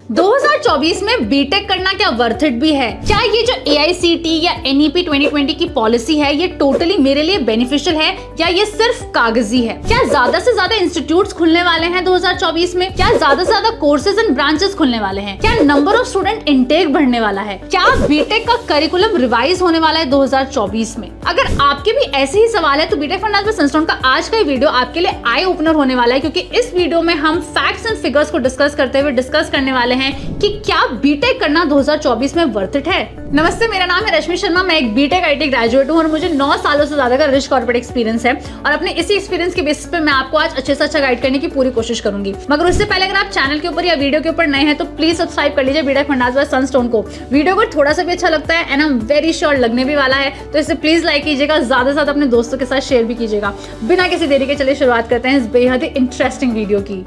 2024 में बीटेक करना क्या वर्थ इट भी है? क्या ये जो AICTE या NEP 2020 की पॉलिसी है ये टोटली मेरे लिए बेनिफिशियल है या ये सिर्फ कागजी है? क्या ज्यादा से ज्यादा इंस्टीट्यूट्स खुलने वाले हैं 2024 में? क्या ज्यादा से ज्यादा कोर्सेज एंड ब्रांचेस खुलने वाले हैं? क्या नंबर ऑफ स्टूडेंट इनटेक बढ़ने वाला है? क्या बीटेक का करिकुलम रिवाइज होने वाला है 2024 में? अगर आपके भी ऐसे ही सवाल है तो बीटेक फॉर नेशनल संस्थान का आज का वीडियो आपके लिए आई ओपनर होने वाला है, क्योंकि इस वीडियो में हम फैक्ट्स एंड फिगर्स को डिस्कस करते हुए डिस्कस करने वाले हैं कि क्या बीटेक करना 2024 में वर्थ इट है। नमस्ते, मेरा नाम है रश्मि शर्मा। मैं एक बीटेक IT ग्रेजुएट हूँ और मुझे 9 सालों से ज्यादा का रिच कॉर्पोरेट एक्सपीरियंस है और अपने इसी एक्सपीरियंस के बेसिस पे मैं आपको आज अच्छे से अच्छा गाइड करने की पूरी कोशिश करूंगी। मगर उससे पहले अगर आप चैनल के ऊपर या वीडियो के ऊपर नए हैं तो प्लीज सब्सक्राइब कर लीजिए बीटेक फंडास बाय सनस्टोन को। वीडियो को थोड़ा सा भी अच्छा लगता है and I am very sure लगने भी वाला है, तो इसे प्लीज लाइक कीजिएगा, ज्यादा से ज्यादा अपने दोस्तों के साथ शेयर भी कीजिएगा। बिना किसी देरी के चलिए शुरुआत करते हैं इस बेहद ही इंटरेस्टिंग वीडियो की।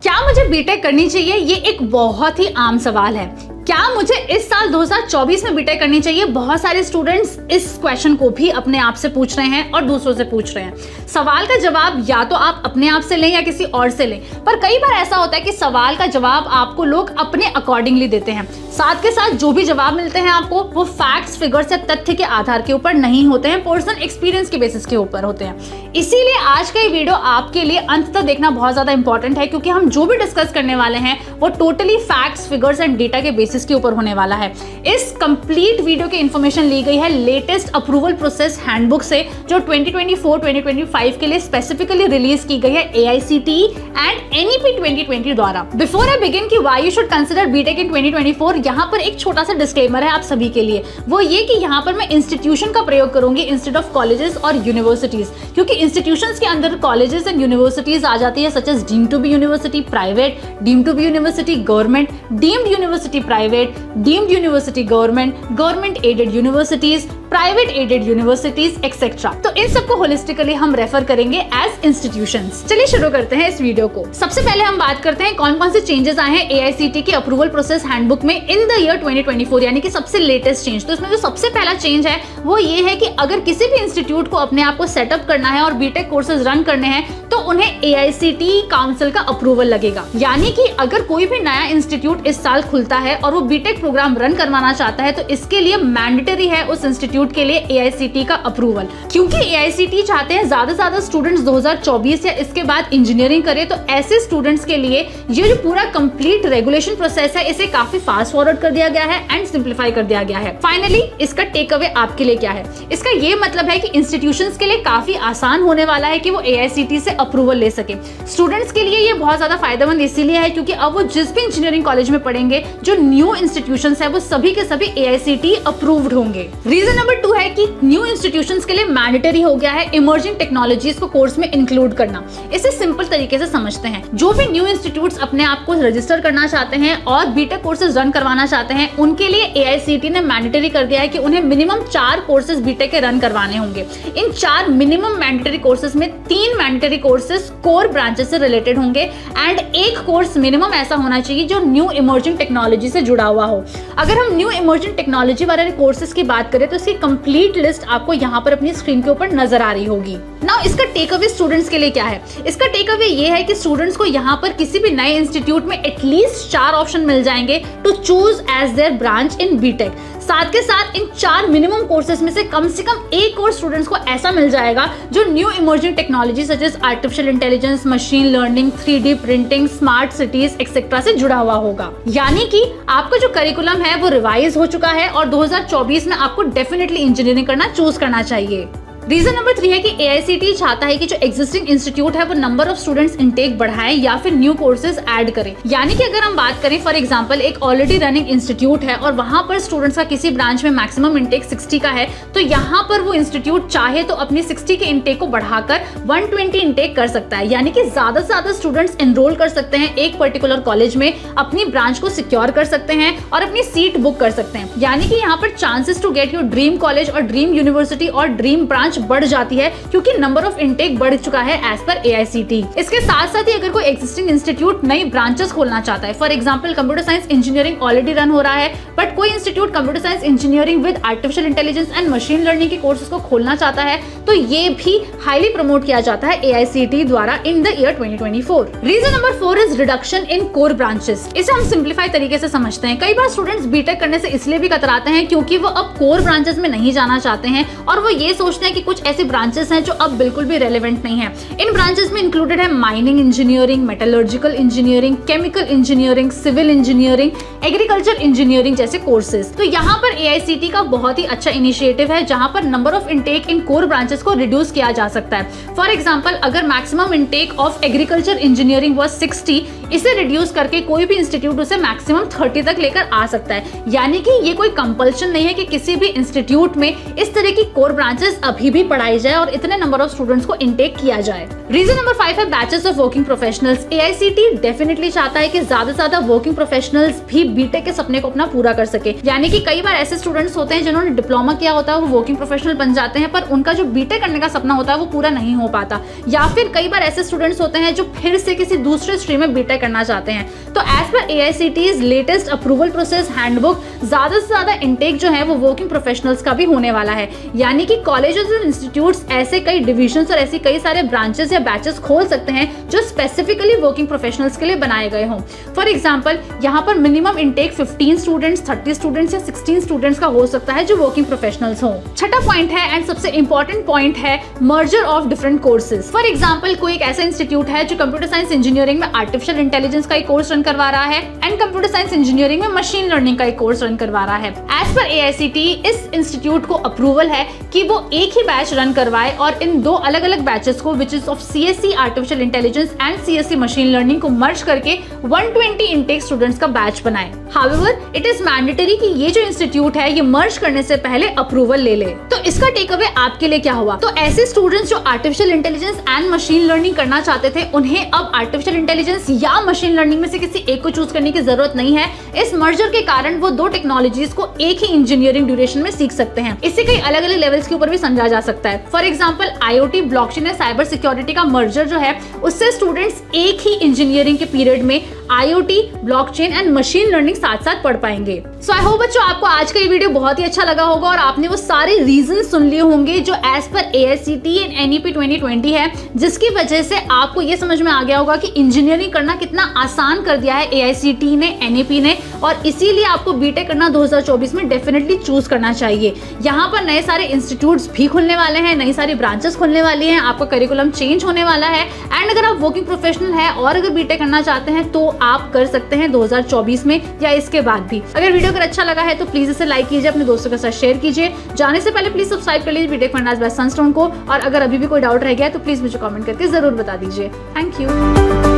क्या मुझे बीटेक करनी चाहिए? ये एक बहुत ही आम सवाल है। क्या मुझे इस साल 2024 में बीटेक करनी चाहिए? बहुत सारे स्टूडेंट्स इस क्वेश्चन को भी अपने आप से पूछ रहे हैं और दूसरों से पूछ रहे हैं। सवाल का जवाब या तो आप अपने आप से लें या किसी और से लें, पर कई बार ऐसा होता है कि सवाल का जवाब आपको लोग अपने अकॉर्डिंगली देते हैं। साथ के साथ जो भी जवाब मिलते हैं आपको वो फैक्ट्स, फिगर्स या तथ्य के आधार के ऊपर नहीं होते हैं, पर्सनल एक्सपीरियंस के बेसिस के ऊपर होते हैं। इसीलिए आज का ये वीडियो आपके लिए अंत तक देखना बहुत ज्यादा इंपॉर्टेंट है, क्योंकि हम जो भी डिस्कस करने वाले हैं वो totally facts, figures and data के बेसिस के ऊपर होने वाला है। इस कंप्लीट वीडियो की इंफॉर्मेशन ली गई है लेटेस्ट अप्रूवल प्रोसेस हैंडबुक से, जो 2024-2025 के लिए स्पेसिफिकली रिलीज की गई है AICTE एंड NEP 2020 द्वारा। बिफोर आई बिगिन कि why you should consider BTech in 2024, यहाँ पर एक छोटा सा डिस्क्लेमर है आप सभी के लिए। वो ये कि यहाँ पर मैं इंस्टीट्यूशन का प्रयोग करूंगी इंस्टेड ऑफ कॉलेजेस और यूनिवर्सिटीज, क्योंकि इंस्टीट्यूशंस के अंदर कॉलेजेस एंड यूनिवर्सिटीज आ जाती है, such as deemed to be university private, deemed to be university government, deemed university private, deemed university government, government aided universities, private aided universities etcetera. तो इन सबको होलिस्टिकली हम रेफर करेंगे एज इंस्टीट्यूशंस। चलिए शुरू करते हैं इस वीडियो को। सबसे पहले हम बात करते हैं कौन कौन से चेंजेस आए हैं AICTE की अप्रूवल प्रोसेस हैंडबुक में इन द ईयर 2024, यानी कि सबसे लेटेस्ट चेंज। तो इसमें जो सबसे पहला चेंज है वो ये है कि अगर किसी भी इंस्टीट्यूट को अपने आप को सेटअप करना है और बीटेक कोर्सेज रन करने हैं तो उन्हें AICTE काउंसिल का अप्रूवल लगेगा। यानी कि अगर कोई भी नया इंस्टीट्यूट इस साल खुलता है और वो बीटेक प्रोग्राम रन करवाना चाहता है तो इसके लिए मैंडेटरी है उस इंस्टीट्यूट के लिए AICTE का अप्रूवल। क्योंकि AICTE चाहते हैं ज्यादा से ज्यादा स्टूडेंट्स 2024 या इसके बाद इंजीनियरिंग करें, तो ऐसे स्टूडेंट्स के लिए ये जो पूरा कंप्लीट रेगुलेशन प्रोसेस है इसे काफी फास्ट फॉरवर्ड कर दिया गया है एंड सिंप्लीफाई कर दिया गया है। फाइनली इसका टेक अवे आपके लिए क्या है? इसका ये मतलब है कि इंस्टीट्यूशंस के लिए काफी आसान होने वाला है कि वो AICTE से अप्रूवल ले सके। स्टूडेंट्स के लिए ये बहुत ज्यादा फायदेमंद इसीलिए है क्योंकि अब वो जिस भी इंजीनियरिंग कॉलेज में पढ़ेंगे, जो न्यू इंस्टीट्यूशंस है वो सभी के सभी AICTE अप्रूव्ड होंगे। रीजन नंबर 2 है कि न्यू इंस्टीट्यूशंस के लिए मैंडेटरी हो गया है इमर्जिंग टेक्नोलॉजीज को कोर्स में इंक्लूड करना। इसे सिंपल तरीके से समझते हैं, जो भी न्यू इंस्टीट्यूट्स अपने आप को रजिस्टर करना चाहते हैं और बीटेक कोर्सेज रन करवाना चाहते हैं उनके लिए AICTE ने मैंडेटरी कर दिया है कि उन्हें मिनिमम 4 कोर्सेज बीटेक के रन करवाने होंगे। इन 4 मिनिमम मैंडेटरी कोर्सेज में 3 मैंडेटरी कोर्सेज कोर ब्रांचेस से रिलेटेड होंगे एंड एक कोर्स मिनिमम ऐसा होना चाहिए जो न्यू इमर्जिंग टेक्नोलॉजी से जुड़ा हुआ हो। अगर हम न्यू इमर्जिंग टेक्नोलॉजी वाले कोर्सेज की बात करें तो इसकी कंप्लीट लिस्ट आपको यहाँ पर अपनी स्क्रीन के ऊपर नजर आ रही होगी। नाउ इसका टेक अवे स्टूडेंट्स के लिए क्या है? इसका टेक अवे ये है कि स्टूडेंट्स को यहाँ पर किसी भी नए इंस्टीट्यूट में एटलीस्ट 4 ऑप्शन मिल जाएंगे to choose as their branch in BTech. साथ के साथ इन 4 मिनिमम कोर्सेज में से कम एक कोर्स स्टूडेंट्स को ऐसा मिल जाएगा जो new emerging technology such as artificial intelligence, machine learning, 3D printing, smart cities etcetera से जुड़ा हुआ होगा। यानी कि आपका जो करिकुलम है वो रिवाइज हो चुका है और 2024 में आपको डेफिनेटली इंजीनियरिंग करना चूज करना चाहिए। रीजन नंबर 3 है कि AICTE चाहता है कि जो एग्जिस्टिंग इंस्टीट्यूट है वो नंबर ऑफ स्टूडेंट्स इनटेक बढ़ाएं या फिर न्यू कोर्सेज ऐड करें। यानी कि अगर हम बात करें फॉर एग्जांपल एक ऑलरेडी रनिंग इंस्टीट्यूट है और वहां पर स्टूडेंट्स का किसी ब्रांच में मैक्सिमम इनटेक 60 का है, तो यहाँ पर वो इंस्टीट्यूट चाहे तो अपनी 60 के इनटेक को बढ़ाकर 120 इनटेक कर सकता है। यानी कि ज्यादा से ज्यादा स्टूडेंट्स एनरोल कर सकते हैं एक पर्टिकुलर कॉलेज में, अपनी ब्रांच को सिक्योर कर सकते हैं और अपनी सीट बुक कर सकते हैं। यानी कि यहाँ पर chances to get your dream college और ड्रीम यूनिवर्सिटी और ड्रीम ब्रांच मच बढ़ जाती है क्योंकि नंबर ऑफ इनटेक बढ़ चुका है एज पर AICTE। इसके साथ साथ ही अगर कोई एग्जिस्टिंग इंस्टीट्यूट नई ब्रांचेस खोलना चाहता है, for example computer science engineering already run हो रहा है, बट कोई institute computer science engineering with artificial intelligence and machine learning के कोर्सेज को खोलना चाहता है, तो ये भी हाईली प्रमोट किया जाता है AICTE द्वारा in the year 2024। Reason number 4 is reduction in core branches. इसे हम सिंप्लीफाई तरीके से समझते हैं। कई बार स्टूडेंट्स बीटेक करने से इसलिए भी कतराते हैं क्योंकि वो अब कोर ब्रांचेस में नहीं जाना चाहते हैं और वो ये सोचते हैं कि कुछ ऐसी ब्रांचेस हैं जो अब बिल्कुल भी रेलेवेंट नहीं है। इन ब्रांचेस में इंक्लूडेड है mining engineering, metallurgical engineering, chemical engineering, civil engineering, agriculture engineering जैसे कोर्सेज। तो यहाँ पर AICTE का बहुत ही अच्छा इनिशिएटिव है जहाँ पर number of intake in core branches को रिड्यूस किया जा सकता है। फॉर एग्जाम्पल, अगर maximum intake of agriculture engineering was 60, इसे रिड्यूस करके कोई भी इंस्टीट्यूट उसे मैक्सिमम 30 तक लेकर आ सकता है। यानी कि ये कोई कंपल्शन नहीं है कि किसी भी इंस्टीट्यूट में इस तरह की कोर ब्रांचेस अभी भी पढ़ाई जाए और इतने नंबर ऑफ स्टूडेंट्स को इनटेक किया जाए। रीजन नंबर 5 है batches of working professionals. AICTE definitely चाहता है कि ज्यादा से ज्यादा वर्किंग प्रोफेशनल्स भी बीटेक के सपने को अपना पूरा कर सके। यानी कि कई बार ऐसे स्टूडेंट्स होते हैं जिन्होंने डिप्लोमा किया होता है, वो वर्किंग प्रोफेशनल बन जाते हैं, पर उनका जो बीटेक करने का सपना होता है वो पूरा नहीं हो पाता। या फिर कई बार ऐसे स्टूडेंट्स होते हैं जो फिर से किसी दूसरे स्ट्रीम में बीटेक करना चाहते हैं। तो as per AICTE's latest approval process handbook ज्यादा से ज्यादा इनटेक जो है वो वर्किंग प्रोफेशनल्स का भी होने वाला है। यानी कि कॉलेजेस और इंस्टीट्यूट्स ऐसे कई डिविजन्स और ऐसी कई सारे ब्रांचेस या बैचेस खोल सकते हैं जो स्पेसिफिकली वर्किंग प्रोफेशनल्स के लिए बनाए गए हों। फॉर एग्जांपल, यहाँ पर मिनिमम इनटेक 15 स्टूडेंट्स, 30 स्टूडेंट्स या 16 स्टूडेंट्स का हो सकता है जो वर्किंग प्रोफेशनल्स हों। छठा पॉइंट है एंड सबसे इंपॉर्टेंट पॉइंट है merger of different courses. For example, कोई एक ऐसा इंस्टीट्यूट है जो कंप्यूटर साइंस इंजीनियरिंग में आर्टिफिशियल इंटेलिजेंस का एक कोर्स रन करवा रहा है एंड कंप्यूटर साइंस इंजीनियरिंग में मशीन लर्निंग का एक कोर्स रन करवा रहा है। एज पर AICTE इस इंस्टीट्यूट को अप्रूवल है कि वो एक ही बैच रन करवाए और इन दो अलग अलग बैचेस को which is of CSE artificial intelligence and CSE machine learning को मर्ज करके 120 इनटेक स्टूडेंट्स का बैच बनाए। हाउएवर, इट इज मैंडेटरी कि ये जो इंस्टीट्यूट है ये मर्ज करने से पहले अप्रूवल ले ले। तो इसका टेक अवे आपके लिए क्या हुआ? तो ऐसे स्टूडेंट्स जो artificial intelligence and machine learning करना चाहते थे, उन्हें अब आर्टिफिशियल इंटेलिजेंस या मशीन लर्निंग में से किसी एक को चूज करने की जरूरत नहीं है। इस मर्जर के कारण वो दो टेक्नोलॉजीज को एक ही इंजीनियरिंग ड्यूरेशन में सीख सकते हैं। इससे कई अलग अलग लेवल्स के ऊपर भी समझा जा सकता है। फॉर एग्जांपल, IoT, ब्लॉकचेन या साइबर सिक्योरिटी का मर्जर जो है उससे स्टूडेंट्स एक ही इंजीनियरिंग के पीरियड में IoT, blockchain and machine learning साथ साथ पढ़ पाएंगे। सो आई होप बच्चों आपको आज का ये वीडियो बहुत ही अच्छा लगा होगा और आपने वो सारे रीजन सुन लिए होंगे जो as per AICTE and NEP 2020 है, जिसकी वजह से आपको ये समझ में आ गया होगा कि इंजीनियरिंग करना कितना आसान कर दिया है AICTE ने, NEP ने, और इसीलिए आपको बीटेक करना 2024 में डेफिनेटली चूज करना चाहिए। यहाँ पर नए सारे इंस्टीट्यूट्स भी खुलने वाले हैं, नई सारी ब्रांचेस खुलने वाली हैं, आपका करिकुलम चेंज होने वाला है एंड अगर आप वर्किंग प्रोफेशनल है और अगर बीटेक करना चाहते हैं तो आप कर सकते हैं 2024 में या इसके बाद भी। अगर वीडियो अगर अच्छा लगा है तो प्लीज इसे लाइक कीजिए, अपने दोस्तों के साथ शेयर कीजिए। जाने से पहले प्लीज सब्सक्राइब कर लीजिए बीटेक फंडास बाय सनस्टोन को, और अगर अभी भी कोई डाउट रह गया है तो प्लीज मुझे कमेंट करके जरूर बता दीजिए। Thank you.